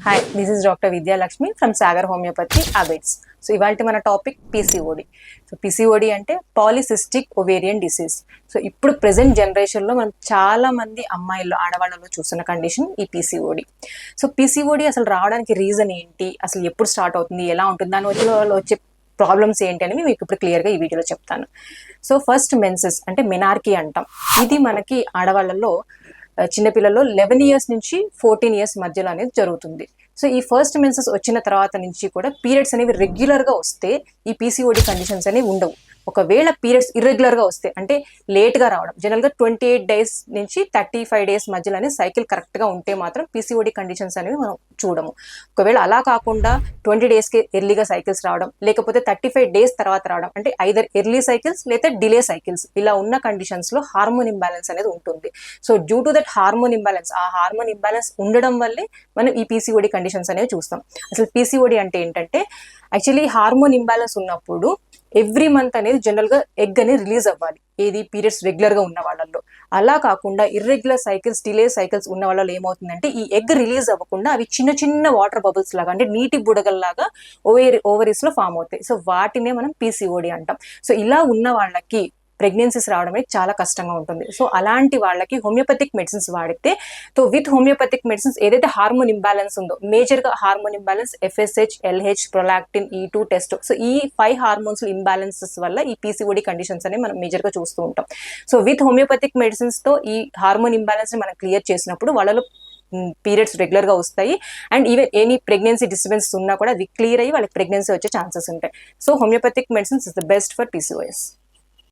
Hi, this is doctor Vidyalakshmi from Sagar homeopathy Abids. So ఇవాళ మన topic PCOD. So PCOD అంటే polycystic ovarian disease. So ఇప్పుడు present జనరేషన్లో మనం చాలా మంది అమ్మాయిల్లో ఆడవాళ్ళలో చూస్తున్న కండిషన్ ఈ పీసీఓడి. సో పీసీఓడి అసలు రావడానికి రీజన్ ఏంటి, అసలు ఎప్పుడు స్టార్ట్ అవుతుంది, ఎలా ఉంటుంది, దాని వచ్చే ప్రాబ్లమ్స్ ఏంటి అని మీకు ఇప్పుడు క్లియర్గా ఈ వీడియోలో చెప్తాను. సో ఫస్ట్ మెన్సెస్ అంటే మెనార్కీ అంటాం. ఇది మనకి ఆడవాళ్ళలో చిన్నపిల్లల్లో 11 years నుంచి 14 years మధ్యలో అనేది జరుగుతుంది. సో ఈ ఫస్ట్ మెన్సెస్ వచ్చిన తర్వాత నుంచి కూడా పీరియడ్స్ అనేవి రెగ్యులర్గా వస్తే ఈ పీసీఓడి కండిషన్స్ అనేవి ఉండవు. ఒకవేళ పీరియడ్స్ ఇర్రెగ్యులర్గా వస్తే అంటే లేట్గా రావడం, జనరల్గా 28 days నుంచి 35 days మధ్యలోనే సైకిల్ కరెక్ట్గా ఉంటే మాత్రం పీసీఓడి కండిషన్స్ అనేవి మనం చూడము. ఒకవేళ అలా కాకుండా 20 daysకి ఎర్లీగా సైకిల్స్ రావడం, లేకపోతే 35 days తర్వాత రావడం, అంటే ఐదర్ ఎర్లీ సైకిల్స్ లేదా డిలే సైకిల్స్, ఇలా ఉన్న కండిషన్స్లో హార్మోన్ ఇంబ్యాలెన్స్ అనేది ఉంటుంది. So due to that hormone imbalance, ఆ హార్మోన్ ఇంబ్యాలెన్స్ ఉండడం వల్లే మనం ఈ పీసీఓడి కండిషన్స్ అనేవి చూస్తాం. అసలు పీసీఓడి అంటే ఏంటంటే యాక్చువల్లీ హార్మోన్ ఇంబ్యాలెన్స్ ఉన్నప్పుడు ఎవ్రీ మంత్ అనేది జనరల్గా ఎగ్ అనేది రిలీజ్ అవ్వాలి, ఏది పీరియడ్స్ రెగ్యులర్గా ఉన్న వాళ్ళల్లో. అలా కాకుండా ఇర్రెగ్యులర్ సైకిల్స్, డిలే సైకిల్స్ ఉన్న వాళ్ళలో ఏమవుతుందంటే ఈ ఎగ్ రిలీజ్ అవ్వకుండా అవి చిన్న చిన్న వాటర్ బబుల్స్ లాగా, అంటే నీటి బుడగల్లాగా ఓవరీస్లో ఫామ్ అవుతాయి. సో వాటినే మనం పీసీఓడి అంటాం. సో ఇలా ఉన్న వాళ్ళకి ప్రెగ్నెన్సీస్ రావడం అనేది చాలా కష్టంగా ఉంటుంది. సో అలాంటి వాళ్ళకి హోమియోపతిక్ మెడిసిన్స్ వాడితే, సో విత్ హోమియోపతిక్ మెడిసిన్స్ ఏదైతే హార్మోన్ ఇంబ్యాలెన్స్ ఉందో, మేజర్గా hormone imbalance FSH, LH, prolactin, E2 test, so ఈ 5 హార్మోన్స్ ఇంబ్యాలెన్సెస్ వల్ల ఈ పీసీఓడి కండిషన్స్ అనేవి మనం మేజర్గా చూస్తూ ఉంటాం. సో విత్ హోమియోపతిక్ మెడిసిన్స్తో ఈ హార్మోన్ ఇంబ్యాలెన్స్ని మనం క్లియర్ చేసినప్పుడు వాళ్ళలో పీరియడ్స్ రెగ్యులర్గా వస్తాయి. And even any pregnancy disturbance ఉన్నా కూడా అది క్లియర్ అయ్యి వాళ్ళకి ప్రెగ్నెన్సీ వచ్చే ఛాన్సెస్ ఉంటాయి. So homoeopathic medicines is the best for PCOS.